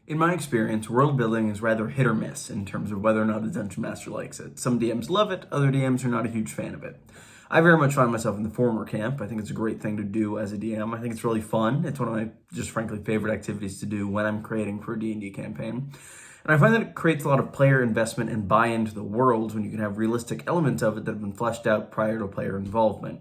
In my experience, world building is rather hit or miss in terms of whether or not a dungeon master likes it. Some DMs love it, other DMs are not a huge fan of it. I very much find myself in the former camp. I think it's a great thing to do as a DM. I think it's really fun. It's one of my, just frankly, favorite activities to do when I'm creating for a D&D campaign. And I find that it creates a lot of player investment and buy-in to the world when you can have realistic elements of it that have been fleshed out prior to player involvement.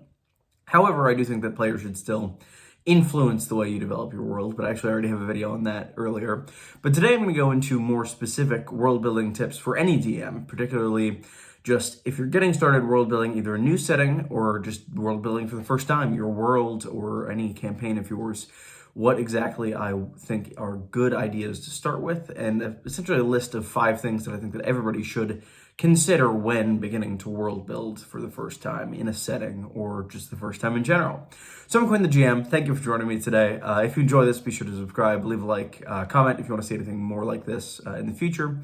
However, I do think that players should still influence the way you develop your world, but I actually already have a video on that earlier. But today I'm going to go into more specific world building tips for any DM, particularly just if you're getting started world building, either a new setting or just world building for the first time, your world or any campaign of yours, what exactly I think are good ideas to start with, and essentially a list of 5 things that I think that everybody should consider when beginning to world build for the first time in a setting or just the first time in general. So I'm Quinn the GM. Thank you for joining me today. If you enjoy this, be sure to subscribe, leave a like, comment if you want to see anything more like this in the future.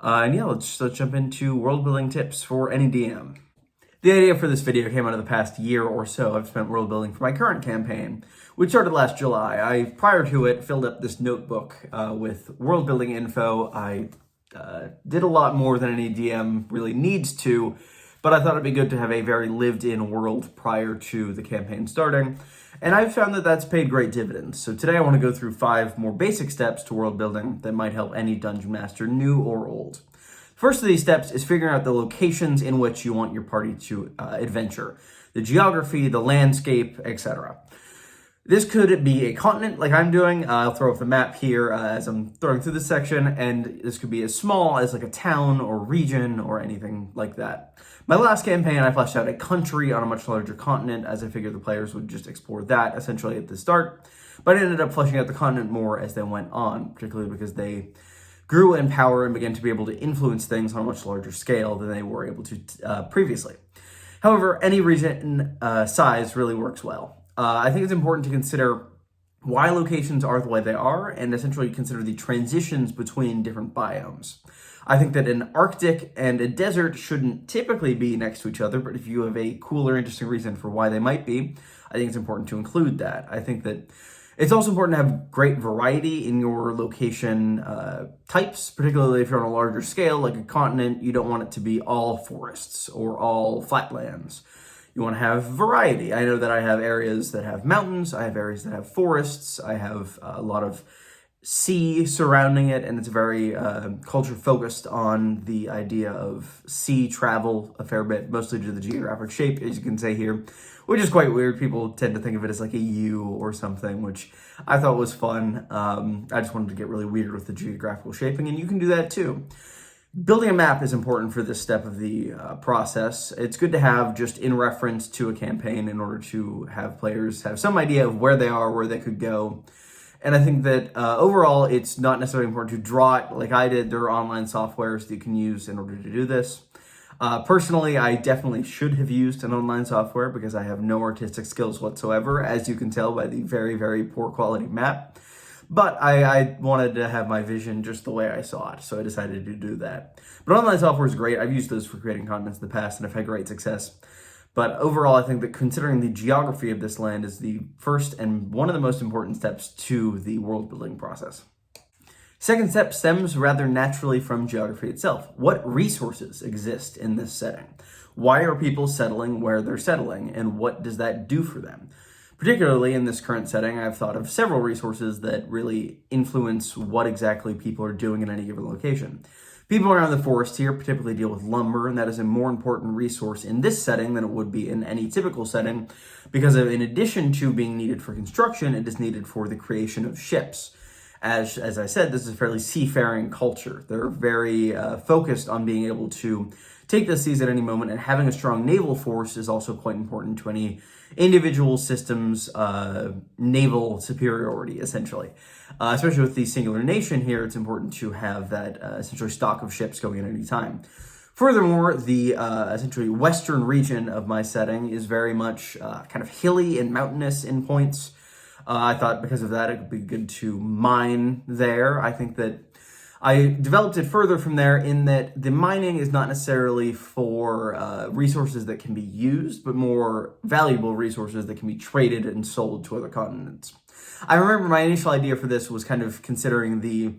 And yeah, let's jump into world building tips for any DM. The idea for this video came out of the past year or so I've spent world building for my current campaign, which started last July. I, prior to it, filled up this notebook with world building info. I did a lot more than any DM really needs to, but I thought it'd be good to have a very lived-in world prior to the campaign starting, and I've found that that's paid great dividends. So today I want to go through 5 more basic steps to world building that might help any dungeon master, new or old. First of these steps is figuring out the locations in which you want your party to adventure, the geography, the landscape, etc. This could be a continent like I'm doing. I'll throw up the map here as I'm throwing through this section, and this could be as small as like a town or region or anything like that. My last campaign, I fleshed out a country on a much larger continent as I figured the players would just explore that essentially at the start, but I ended up fleshing out the continent more as they went on, particularly because they grew in power and began to be able to influence things on a much larger scale than they were able to previously. However, any region size really works well. I think it's important to consider why locations are the way they are and essentially consider the transitions between different biomes. I think that an Arctic and a desert shouldn't typically be next to each other, but if you have a cool or interesting reason for why they might be, I think it's important to include that. I think that it's also important to have great variety in your location types, particularly if you're on a larger scale, like a continent. You don't want it to be all forests or all flatlands. You want to have variety. I know that I have areas that have mountains, I have areas that have forests, I have a lot of sea surrounding it, and it's very culture focused on the idea of sea travel a fair bit, mostly due to the geographic shape, as you can see here, which is quite weird. People tend to think of it as like a U or something, which I thought was fun. I just wanted to get really weird with the geographical shaping, and you can do that too. Building a map is important for this step of the process. It's good to have just in reference to a campaign in order to have players have some idea of where they are, where they could go. And I think that overall, it's not necessarily important to draw it like I did. There are online softwares that you can use in order to do this. Personally, I definitely should have used an online software because I have no artistic skills whatsoever, as you can tell by the very, very poor quality map. But I wanted to have my vision just the way I saw it, so I decided to do that. But online software is great. I've used those for creating content in the past, and I've had great success. But overall, I think that considering the geography of this land is the first and one of the most important steps to the world building process. Second step stems rather naturally from geography itself. What resources exist in this setting? Why are people settling where they're settling, and what does that do for them? Particularly in this current setting, I've thought of several resources that really influence what exactly people are doing in any given location. People around the forest here typically deal with lumber, and that is a more important resource in this setting than it would be in any typical setting, because in addition to being needed for construction, it is needed for the creation of ships. As I said, this is a fairly seafaring culture. They're very focused on being able to take the seas at any moment, and having a strong naval force is also quite important to any individual system's naval superiority, essentially. Especially with the singular nation here, it's important to have that essentially stock of ships going at any time. Furthermore, the essentially western region of my setting is very much kind of hilly and mountainous in points. I thought because of that, it would be good to mine there. I think that I developed it further from there in that the mining is not necessarily for resources that can be used, but more valuable resources that can be traded and sold to other continents. I remember my initial idea for this was kind of considering the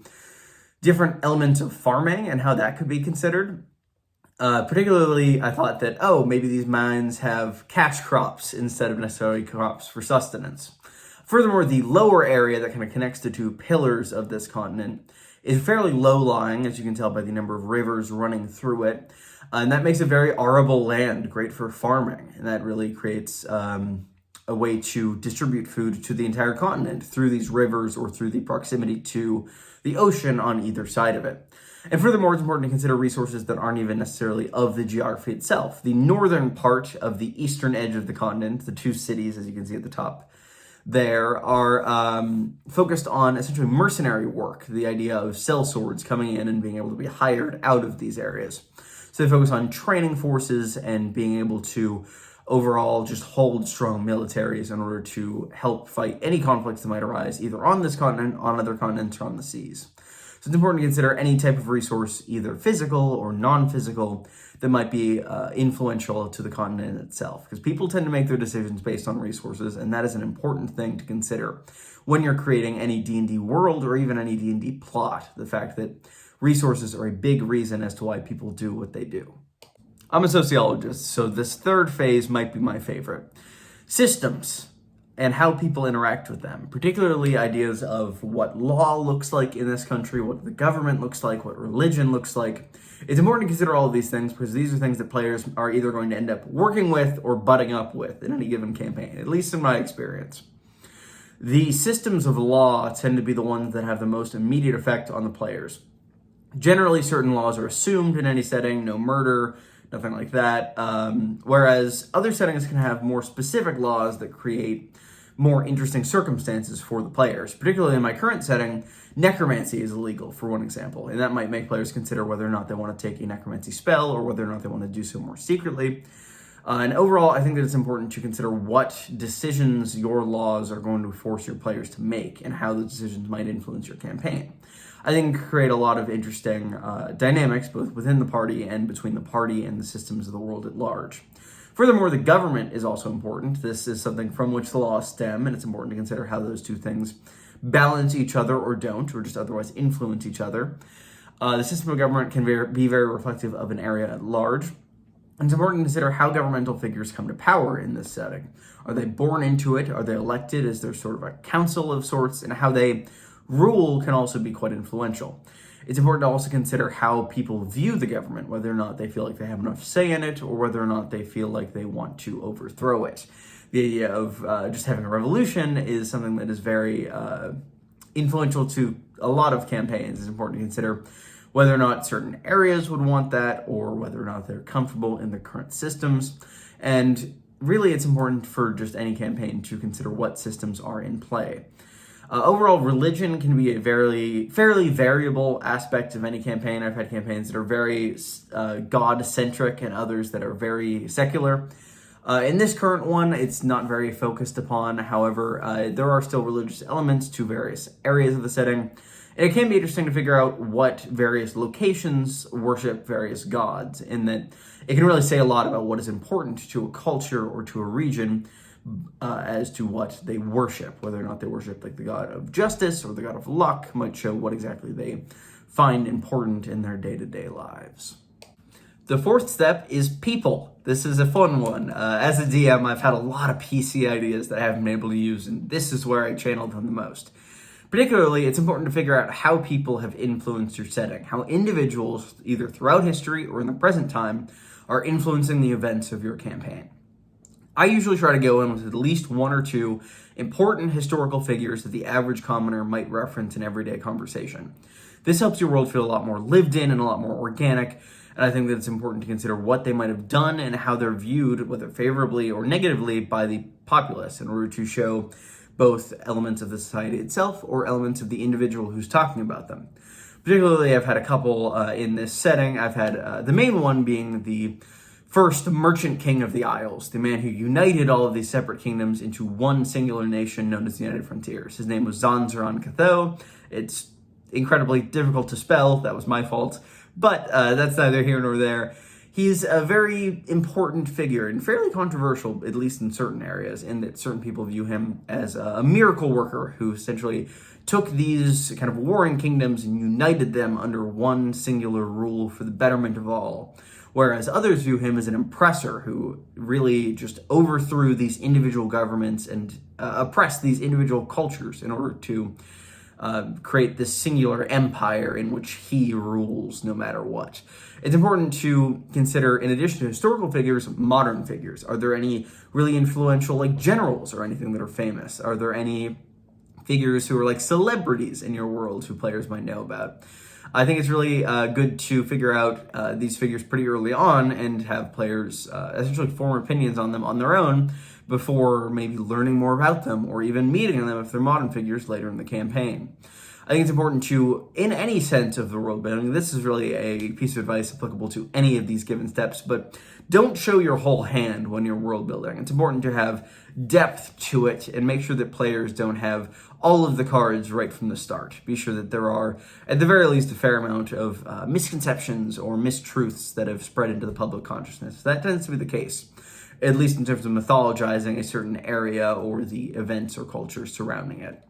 different elements of farming and how that could be considered. Particularly, I thought that, maybe these mines have cash crops instead of necessarily crops for sustenance. Furthermore, the lower area that kind of connects the two pillars of this continent is fairly low-lying, as you can tell by the number of rivers running through it. And that makes it very arable land, great for farming. And that really creates a way to distribute food to the entire continent through these rivers or through the proximity to the ocean on either side of it. And furthermore, it's important to consider resources that aren't even necessarily of the geography itself. The northern part of the eastern edge of the continent, the two cities, as you can see at the top, there are focused on essentially mercenary work, the idea of sellswords coming in and being able to be hired out of these areas. So they focus on training forces and being able to overall just hold strong militaries in order to help fight any conflicts that might arise either on this continent, on other continents, or on the seas. So it's important to consider any type of resource, either physical or non-physical, that might be influential to the continent itself. Because people tend to make their decisions based on resources, and that is an important thing to consider when you're creating any D&D world or even any D&D plot. The fact that resources are a big reason as to why people do what they do. I'm a sociologist, so this third phase might be my favorite. Systems and how people interact with them, particularly ideas of what law looks like in this country, what the government looks like, what religion looks like. It's important to consider all of these things because these are things that players are either going to end up working with or butting up with in any given campaign, at least in my experience. The systems of law tend to be the ones that have the most immediate effect on the players. Generally, certain laws are assumed in any setting, no murder, nothing like that, whereas other settings can have more specific laws that create more interesting circumstances for the players. Particularly in my current setting, necromancy is illegal, for one example, and that might make players consider whether or not they want to take a necromancy spell or whether or not they want to do so more secretly. And overall, I think that it's important to consider what decisions your laws are going to force your players to make and how the decisions might influence your campaign. I think create a lot of interesting dynamics both within the party and between the party and the systems of the world at large. Furthermore, the government is also important. This is something from which the laws stem, and it's important to consider how those two things balance each other or don't, or just otherwise influence each other. The system of government can be very reflective of an area at large. And it's important to consider how governmental figures come to power in this setting. Are they born into it? Are they elected? Is there sort of a council of sorts? And how they rule can also be quite influential. It's important to also consider how people view the government, whether or not they feel like they have enough say in it or whether or not they feel like they want to overthrow it. The idea of just having a revolution is something that is very influential to a lot of campaigns. It's important to consider whether or not certain areas would want that or whether or not they're comfortable in their current systems. And really, it's important for just any campaign to consider what systems are in play. Overall, religion can be a fairly variable aspect of any campaign. I've had campaigns that are very God-centric and others that are very secular. In this current one, it's not very focused upon. However, there are still religious elements to various areas of the setting. And it can be interesting to figure out what various locations worship various gods, in that it can really say a lot about what is important to a culture or to a region as to what they worship. Whether or not they worship like the god of justice or the god of luck might show what exactly they find important in their day-to-day lives. The fourth step is people. This is a fun one. As a DM, I've had a lot of PC ideas that I haven't been able to use, and this is where I channeled them the most. Particularly, it's important to figure out how people have influenced your setting, how individuals, either throughout history or in the present time, are influencing the events of your campaign. I usually try to go in with at least one or two important historical figures that the average commoner might reference in everyday conversation. This helps your world feel a lot more lived in and a lot more organic, and I think that it's important to consider what they might have done and how they're viewed, whether favorably or negatively, by the populace in order to show both elements of the society itself or elements of the individual who's talking about them. Particularly, I've had a couple in this setting. I've had the main one being the first merchant king of the Isles, the man who united all of these separate kingdoms into one singular nation known as the United Frontiers. His name was Zanzaran Catho. It's incredibly difficult to spell. That was my fault. But that's neither here nor there. He's a very important figure and fairly controversial, at least in certain areas, in that certain people view him as a miracle worker who essentially took these kind of warring kingdoms and united them under one singular rule for the betterment of all. Whereas others view him as an oppressor who really just overthrew these individual governments and oppressed these individual cultures in order to create this singular empire in which he rules no matter what. It's important to consider, in addition to historical figures, modern figures. Are there any really influential, like generals or anything that are famous? Are there any figures who are like celebrities in your world who players might know about? I think it's really good to figure out these figures pretty early on and have players essentially form opinions on them on their own before maybe learning more about them or even meeting them if they're modern figures later in the campaign. I think it's important to, in any sense of the world building, this is really a piece of advice applicable to any of these given steps, but don't show your whole hand when you're world building. It's important to have depth to it and make sure that players don't have all of the cards right from the start. Be sure that there are, at the very least, a fair amount of misconceptions or mistruths that have spread into the public consciousness. That tends to be the case, at least in terms of mythologizing a certain area or the events or culture surrounding it.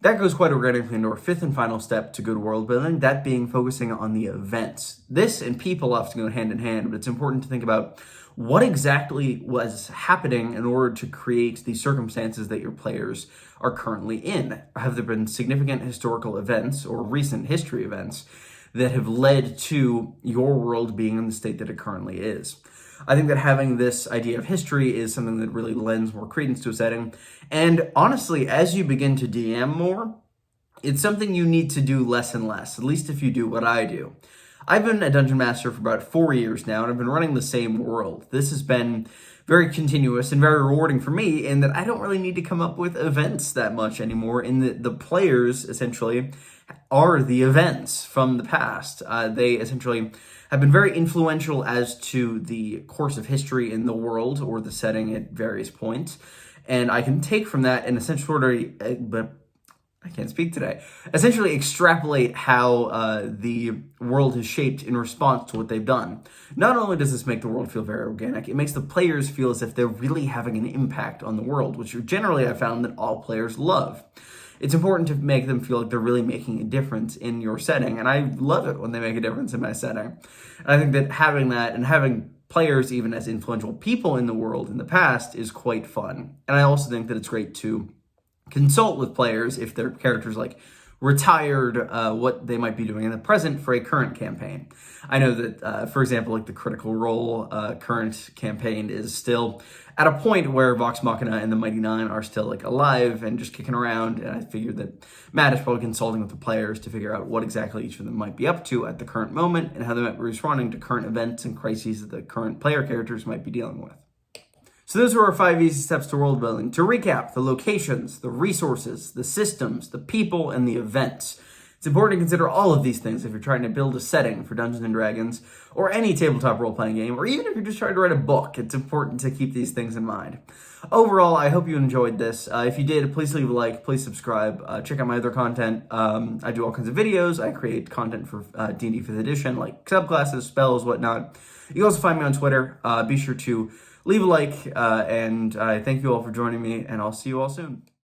That goes quite organically into our fifth and final step to good world building, that being focusing on the events. This and people often go hand in hand, but it's important to think about what exactly was happening in order to create the circumstances that your players are currently in. Have there been significant historical events or recent history events that have led to your world being in the state that it currently is? I think that having this idea of history is something that really lends more credence to a setting. And honestly, as you begin to DM more, it's something you need to do less and less, at least if you do what I do. I've been a Dungeon Master for about 4 years now, and I've been running the same world. This has been very continuous and very rewarding for me in that I don't really need to come up with events that much anymore, in that the players, essentially, are the events from the past. They essentially have been very influential as to the course of history in the world or the setting at various points. And I can take from that and essentially, I can't speak today, essentially extrapolate how the world is shaped in response to what they've done. Not only does this make the world feel very organic, it makes the players feel as if they're really having an impact on the world, which generally I've found that all players love. It's important to make them feel like they're really making a difference in your setting, and I love it when they make a difference in my setting. And I think that having that and having players even as influential people in the world in the past is quite fun. And I also think that it's great to consult with players if their characters like retired, what they might be doing in the present for a current campaign. I know that, for example, like the Critical Role current campaign is still at a point where Vox Machina and the Mighty Nine are still like alive and just kicking around, and I figured that Matt is probably consulting with the players to figure out what exactly each of them might be up to at the current moment and how they might be responding to current events and crises that the current player characters might be dealing with. So those are our 5 easy steps to world building. To recap, the locations, the resources, the systems, the people, and the events. It's important to consider all of these things if you're trying to build a setting for Dungeons & Dragons or any tabletop role-playing game, or even if you're just trying to write a book. It's important to keep these things in mind. Overall, I hope you enjoyed this. If you did, please leave a like, please subscribe, check out my other content. I do all kinds of videos. I create content for D&D 5th edition, like subclasses, spells, whatnot. You can also find me on Twitter. Be sure to leave a like, and I thank you all for joining me, and I'll see you all soon.